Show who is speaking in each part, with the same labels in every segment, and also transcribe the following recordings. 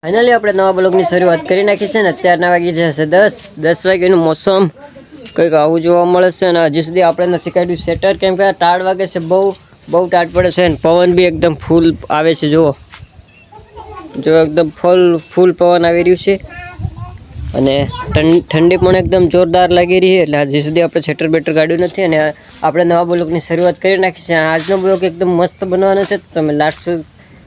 Speaker 1: Finally આપણે નવા બ્લોગની શરૂઆત કરી નાખી છે ને અત્યારના વાગી જશે 10 વાગ્યાનું મોસમ કંઈક આવું જોવા મળે છે અને હજી સુધી આપણે નથી કાઢ્યું શેટર કેમ કે ટાળ વાગે છે બહુ ટાટ પડે છે અને પવન બી એકદમ ફૂલ આવે છે જો એકદમ ફૂલ પવન આવી રહ્યું છે અને ઠંડી પણ એકદમ જોરદાર લાગી રહી છે એટલે હજી સુધી આપણે શેટર બેટર કાઢ્યું નથી અને આપણે નવા બ્લોગની શરૂઆત કરી નાખી છે આજનો બ્લોગ એકદમ મસ્ત બનવાનો છે તો તમે લાસ્ટ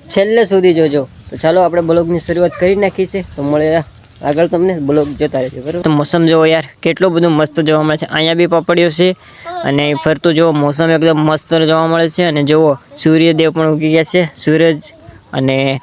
Speaker 1: છેલ્લે સુધી જોજો તો ચાલો આપણે બ્લોગની શરૂઆત કરી નાખી છે તો મળે આગળ તમને બ્લોગ જોતા રહેજો બરાબર તો મોસમ જોવો યાર કેટલું બધું મસ્ત જોવા મળે છે અહીંયા બી પાપડીઓ છે અને ફરતું જોવો મોસમ એકદમ મસ્ત જોવા મળે છે અને જોવો સૂર્યદેવ પણ ઉગી ગયા છે સૂરજ અને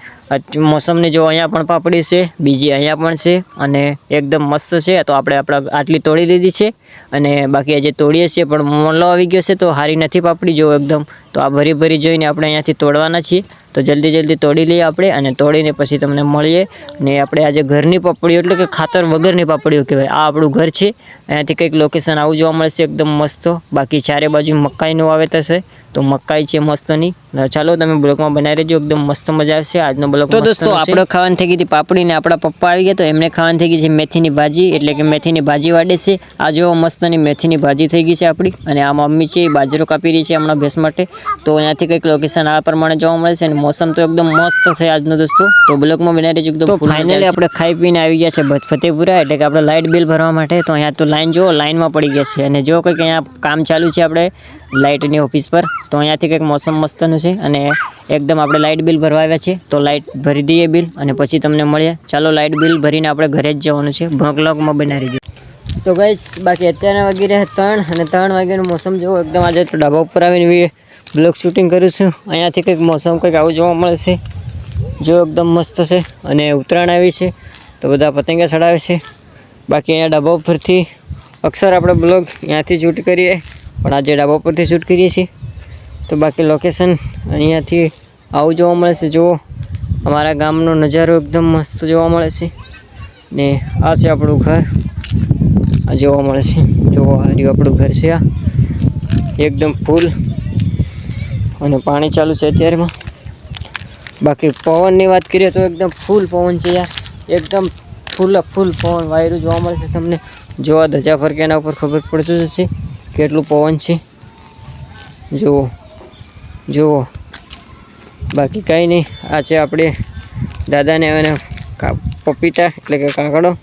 Speaker 1: મોસમની જો અહીંયા પણ પાપડી છે બીજી અહીંયા પણ છે અને એકદમ મસ્ત છે તો આપણે આટલી તોડી લીધી છે અને બાકી આજે તોડીએ છીએ પણ મોલો આવી ગયો છે તો હારી નથી પાપડી જો એકદમ તો આ ભરી જોઈને આપણે અહીંયાથી તોડવાના છીએ તો જલ્દી તોડી લઈએ આપણે અને તોડીને પછી તમને મળીએ ને આપણે આજે ઘરની પાપડીઓ એટલે કે ખાતર વગરની પાપડીઓ કહેવાય આ આપણું ઘર છે અહીંયાથી કંઈક લોકેશન આવું જોવા મળશે એકદમ મસ્ત બાકી ચારે બાજુ મકાઈનું વાવેતર છે તો મકાઈ છે મસ્તની ચાલો તમે બ્લોગમાં બનાવી રહેજો એકદમ મસ્ત મજા આવશે આજનો બ્લોગ તો દોસ્તો આપણે ખાવાની થઈ ગઈ હતી પાપડી ને આપણા પપ્પા આવી ગયા તો એમને ખાવાની થઈ ગઈ છે મેથીની ભાજી એટલે કે મેથીની ભાજી વાડે છે આ જો મસ્તની મેથીની ભાજી થઈ ગઈ છે આપણી અને આ મમ્મી છે એ બાજરો કાપી રહી છે હમણાં ભેંસ માટે તો અહીંયાથી કંઈક લોકેશન આ પ્રમાણે જોવા મળે છે અને મોસમ તો એકદમ મસ્ત છે આજનો દોસ્તો તો બ્લોગમાં બનાવી રહેજો એકદમ ફાઇનલી આપણે ખાઈ પીને આવી ગયા છે ફતેપુરા એટલે કે આપણે લાઇટ બિલ ભરવા માટે તો અહીંયા તો લાઈન જો લાઈનમાં પડી ગયા છે અને જો કંઈક અહીંયા કામ ચાલુ છે આપણે લાઇટની ઓફિસ પર તો અહીંયાથી કંઈક મોસમ મસ્તનું છે અને એકદમ આપણે લાઇટ બિલ ભરવા આવ્યા છે તો લાઇટ ભરી દઈએ બિલ અને પછી તમને મળીએ ચાલો લાઇટ બિલ ભરીને આપણે ઘરે જ જવાનું છે બ્લોગમાં બનાવી રહેજો તો ગાઈસ બાકી અત્યારના વાગી રહ્યા 3 અને 3 વાગ્યાનું મોસમ જોવો એકદમ આજે તો ડાબા ઉપર આવીને બ્લોગ શૂટિંગ કરું છું અહીંયાથી કંઈક મોસમ કંઈક આવું જોવા મળે છે જો એકદમ મસ્ત છે અને ઉત્તરાયણ આવી છે તો બધા પતંગિયા ચડાવે છે બાકી અહીંયા ડાબા ઉપરથી અક્ષર આપણે બ્લોગ અહીંયાથી શૂટ કરીએ પણ આજે ડાબા ઉપરથી શૂટ કરીએ છીએ તો બાકી લોકેશન અહીંયાથી આવું જોવા મળે છે જુઓ અમારા ગામનો નજારો એકદમ મસ્ત જોવા મળે છે ને આ છે આપણું ઘર આ જોવા મળે છે જુઓ આ રહ્યું આપણું ઘર છે આ એકદમ ફૂલ અને પાણી ચાલુ છે અત્યારેમાં બાકી પવનની વાત કરીએ તો એકદમ ફૂલ પવન છે યાર એકદમ ફૂલ પવન વાયરું જોવા મળે છે તમને જોવા ધજા ફરકે એના ઉપર ખબર પડતું જશે કેટલું પવન છે જુઓ બાકી કાંઈ નહીં આ છે આપણે દાદાને અને પપીતા એટલે કે કાકડો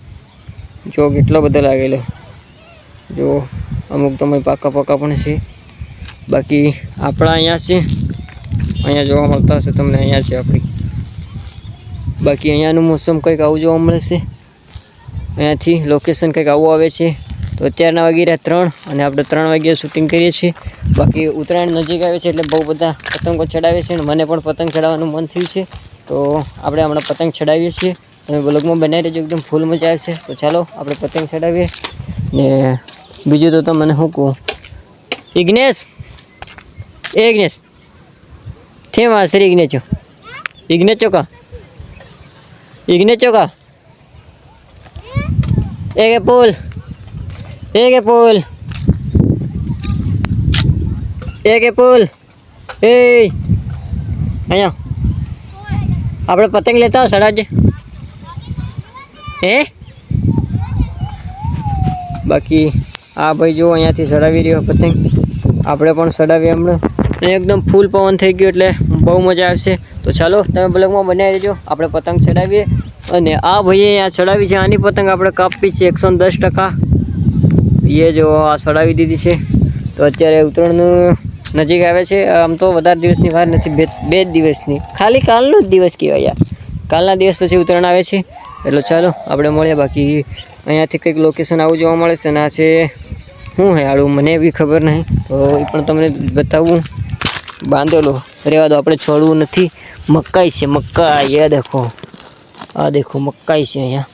Speaker 1: જો કેટલો બધો લાગેલો જો અમુક તમે પાકા પણ છે બાકી આપણા અહીંયા છે અહીંયા જોવા મળતા હશે તમને અહીંયા છે આપણી બાકી અહીંયાનું મોસમ કંઈક આવું જોવા મળે છે અહીંયાથી લોકેશન કંઈક આવું આવે છે તો અત્યારના વાગી રહ્યા 3 અને આપણે 3 વાગ્યે શૂટિંગ કરીએ છીએ બાકી ઉત્તરાયણ નજીક આવે છે એટલે બહુ બધા પતંગો ચડાવે છે અને મને પણ પતંગ ચડાવવાનું મન થયું છે તો આપણે હમણાં પતંગ ચડાવીએ છીએ તમે બ્લોગમાં બનાવી રહેજો એકદમ ફૂલ મજા આવશે તો ચાલો આપણે પતંગ ચડાવીએ ને બીજું તો તમને શું કહું ઇગ્નેશ કેમ આ શ્રી ઇગ્નેચો કા એક પુલ એ અહીંયા આપણે પતંગ લેતા આવો સડાવજે બાકી આ ભાઈ જો અહીંયાથી ચડાવી રહ્યો પતંગ આપણે પણ ચડાવીએ હમણાં એકદમ ફૂલ પવન થઈ ગયો એટલે બહુ મજા આવશે તો ચાલો તમે બ્લોગમાં બનાવી રહેજો આપણે પતંગ ચડાવીએ અને આ ભાઈએ અહીંયા ચડાવી છે આની પતંગ આપણે કાપી છે 110% એ જો આ ચડાવી દીધી છે તો અત્યારે ઉત્તરાયણનું નજીક આવે છે આમ તો વધારે દિવસની વાર નથી બે જ દિવસની ખાલી કાલનો જ દિવસ કહેવાય યાર કાલના દિવસ પછી ઉત્તરાયણ આવે છે એટલે ચાલો આપણે મળીએ બાકી અહીંયાથી કંઈક લોકેશન આવું જોવા મળે છે અને આ છે શું હે આડું મને બી ખબર નહીં તો એ પણ તમને બતાવું બાંધેલો રહેવા દો આપણે છોડવું નથી મકાઈ છે મકાઈ આ દેખો મકાઈ છે અહીંયા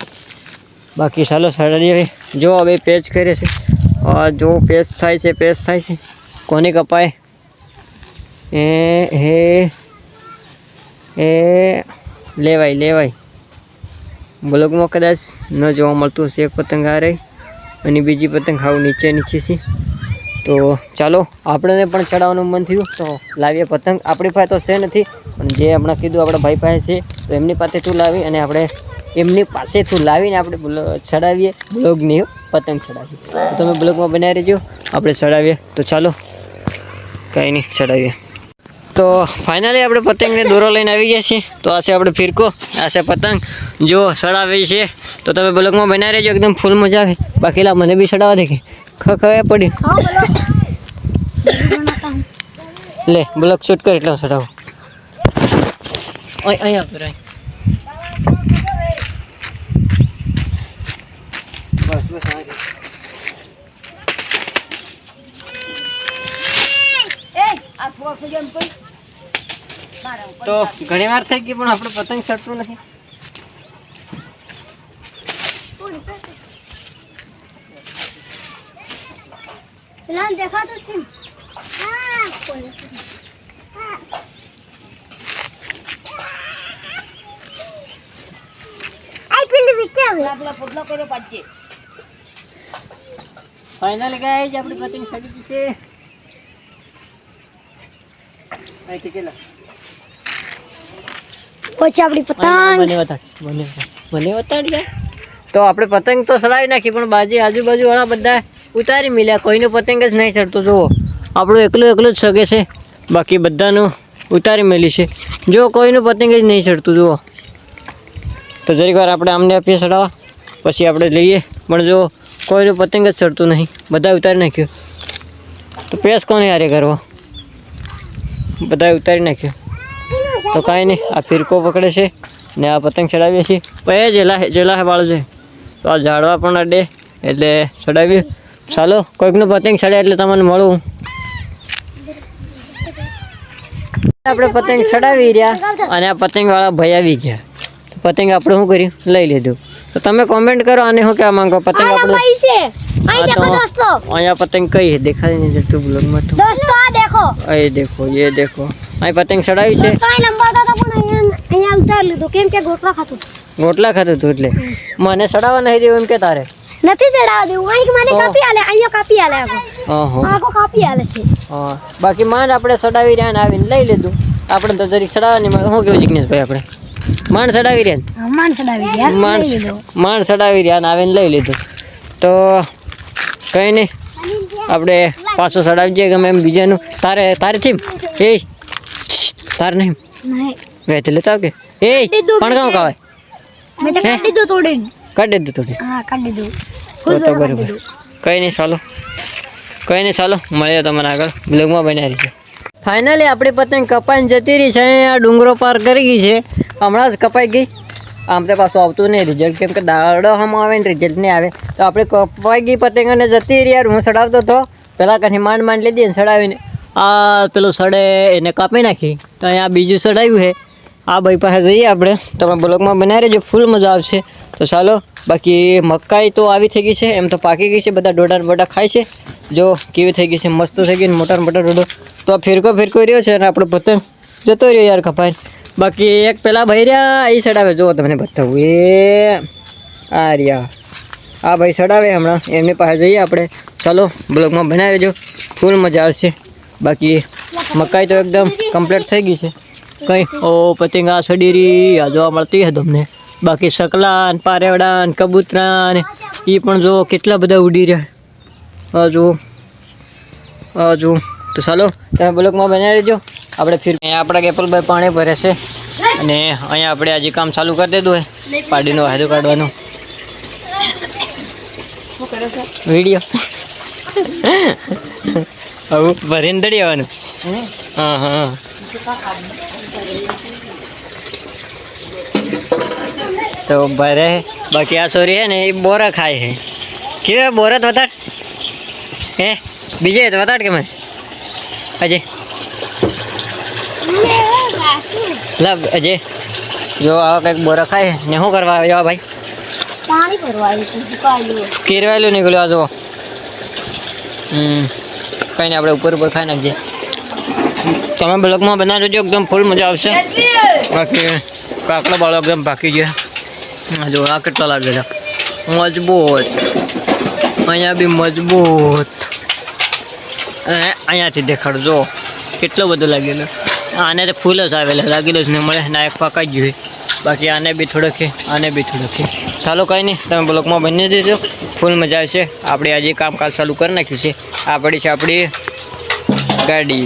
Speaker 1: બાકી ચાલો સડાડીએ જો હવે પેચ કરે છે જો પેચ થાય છે કોને કપાય એ લેવાય બ્લોગમાં કદાચ ન જોવા મળતું હશે એક પતંગ આ રહી અને બીજી પતંગ હાવ નીચે છે તો ચાલો આપણને પણ ચડાવવાનું મન થયું તો લાવીએ પતંગ આપણી પાસે તો છે નથી પણ જે હમણાં કીધું આપણા ભાઈ પાસે છે તો એમની પાસેથી લાવી અને આપણે એમની પાસેથી લાવીને આપણે ચડાવીએ બ્લોગની પતંગ ચડાવીએ. તો તમે બ્લોગમાં બનાવી રહેજો, આપણે ચડાવીએ. તો ચાલો કંઈ નહીં ચડાવીએ. તો ફાઇનલી આપણે પતંગને દોરો લઈને આવી ગયા છીએ. તો આ છે આપણે ફિરકો, આ છે પતંગ. જો ચડાવી છે તો તમે બ્લોગમાં બનાવી રહેજો, એકદમ ફૂલ મજા આવે. બાકીલા મને બી ચડાવવા દે કે ખખે પડી લે બ્લોગ શૂટ કર એટલે ચડાવો અહીંયા પર બસ બસ તો ઘણી વાર થઈ ગઈ પણ આપણે પતંગ ચડતું નથી. ફાઇનલી ગાઈસ આપણી પતંગ ચડી ગઈ છે.
Speaker 2: પછી આપણી પતંગ
Speaker 1: મને વતાડ તો આપણે પતંગ તો ચડાવી નાખી પણ બાજી આજુબાજુ વાળા બધા ઉતારી મળ્યા. કોઈનું પતંગ જ નહીં ચડતું. જુઓ આપણું એકલું જ સગે છે, બાકી બધાનું ઉતારી મેલી છે. જો કોઈનું પતંગ જ નહીં ચડતું જુઓ. તો જરીક વાર આપણે આમને આપીએ ચડાવવા, પછી આપણે લઈએ. પણ જો કોઈનું પતંગ જ ચડતું નહીં, બધા ઉતારી નાખ્યું. તો પેસ કોને યારે કરવો, બધા ઉતારી નાખ્યો. તો કાંઈ નહીં, આ ફિરકો પકડે છે ને આ પતંગ ચડાવીએ છીએ. પછી જેલા બાળ છે તો આ ઝાડવા પણ અડે એટલે ચડાવીએ. ચાલો કોઈકનું પતંગ ચડે એટલે તમને મળું. આપણે પતંગ ચડાવી રહ્યા અને આ પતંગવાળા ભાઈ આવી ગયા. પતંગ આપણે શું કર્યું, લઈ લીધું. તો તમે કોમેન્ટ કરો આને શું કહેવા માંગો. પતંગ આપણે અહીંયા પતંગ કઈ દેખાય નહીં જતું બ્લોગમાં તો
Speaker 2: દોસ્તો આ દેખો,
Speaker 1: એ દેખો ये देखो અહીં પતંગ ચડાવી છે.
Speaker 2: કઈ લંબાતા હતા પણ અહીંયા ઉતાર લીધું કેમ કે ગોટલા ખાતું
Speaker 1: હતું એટલે મને ચડાવવા નહીં દેવું એમ કે તારે
Speaker 2: નથી ચડાવવા દેવું. અહીં મને કાપી આલે, અહીંયા કાપી આલે આખો કાપી આલે છે.
Speaker 1: હા બાકી માંડ આપણે ચડાવી રહ્યા ને આવીને લઈ લીધું. આપણે તો જરીક ચડાવવાની મળે. શું કેવું જિગ્નેશભાઈ, આપણે માંડ ચડાવી રહ્યા માંડ ચડાવી રહ્યા ને આવીને લઈ લીધું. તો કંઈ નહીં, આપણે પાછું ચડાવી જઈએ ગમે એમ બીજાનું. તારે થીમ એ તારે નહીં વેચ લેતા કે એ પણ કામ કાવાય કાઢી દીધું તો બરાબર. કંઈ નહીં ચાલો મળીએ તમને આગળ બ્લોગમાં બનાવી છે. ફાઇનલી આપણી પતંગ કપાઈને જતી રહી છે. આ ડુંગરો પાર કરી ગઈ છે, હમણાં જ કપાઈ ગઈ. આમ તો પાછું આવતું નહીં રિઝલ્ટ, કેમ કે દાડો હમ આવે ને રિઝલ્ટ નહીં આવે. તો આપણે કપાઈ ગઈ પતંગ અને જતી રહી. યાર હું ચડાવતો હતો પહેલાં કંઈ માંડ લીધી ને ચડાવીને આ પેલું સડે એને કાપી નાખી. તો અહીંયા બીજું ચડાવ્યું છે. આ ભાઈ પાસે જઈએ આપણે, તમે બ્લોગમાં બનાવી રહેજો, ફૂલ મજા આવશે. તો ચાલો બાકી મકાઈ તો આવી થઈ ગઈ છે, એમ તો પાકી ગઈ છે. બધા ડોડા ખાય છે. જો કેવી થઈ ગઈ છે, મસ્ત થઈ ગઈ ને મોટા ડોડો. તો આ ફિરકો રહ્યો છે અને આપણો પતંગ જતો રહ્યો યાર કપાઈને. બાકી એક પેલા ભાઈ રહ્યા એ ચડાવે, જુઓ તમને બતાવું. એ આ રહ્યા આ ભાઈ ચડાવે હમણાં, એમની પાસે જઈએ આપણે. ચાલો બ્લોગમાં બનાવી રહેજો, ફૂલ મજા આવશે. બાકી મકાઈ તો એકદમ કમ્પ્લીટ થઈ ગઈ છે. કંઈ પતંગ આ સડીરી આ જોવા મળતી હતી તમને. બાકી સકલા ને પારેવડા ને કબૂતરા ને એ પણ જો કેટલા બધા ઉડી રહ્યા. જુઓ તો ચાલો તમે બ્લોગમાં બનાવી રહેજો. આપણે ફિર અહીંયા આપણા ગેપલભાઈ પાણી ભરે છે અને અહીંયા આપણે આજે કામ ચાલુ કરી દીધું હોય પાડીનો વાયદો કાઢવાનો વિડીયો હવે ભરીને દડી આવવાનું. હા તો ભરે. બાકી આ સોરી હે ને એ બોરા ખાય છે. કેવા બોરા તો વતાડ હે બીજે તો વતાડ કે મને અજય લા અજય જો આવા કંઈક બોરા ખાય ને શું કરવા આવ્યો ભાઈ?
Speaker 2: પાણી ભરવા
Speaker 1: કેરવાયેલું નીકળ્યો જો. કંઈ નહીં આપણે ઉપર ખાઈ નાખીએ. તમે બ્લોગમાં બનાવી દેજો, એકદમ ફૂલ મજા આવશે. બાકી કાકડા બાળો એકદમ પાકી ગયા. જો આ કેટલા લાગેલા મજબૂત, અહીંયા બી મજબૂત. અહીંયાથી દેખાડજો કેટલો બધો લાગેલો. આને તો ફૂલ જ આવેલા લાગેલો જ નહીં મળે ના એક પકાઈ જ જોઈએ બાકી આને બી થોડો છે આને બી થોડો છે ચાલો કંઈ નહીં તમે બ્લોકમાં બની દેજો ફૂલ મજા આવશે આપણે આજે કામકાજ ચાલુ કરી નાખ્યું છે આ પડી છે આપણી ગાડી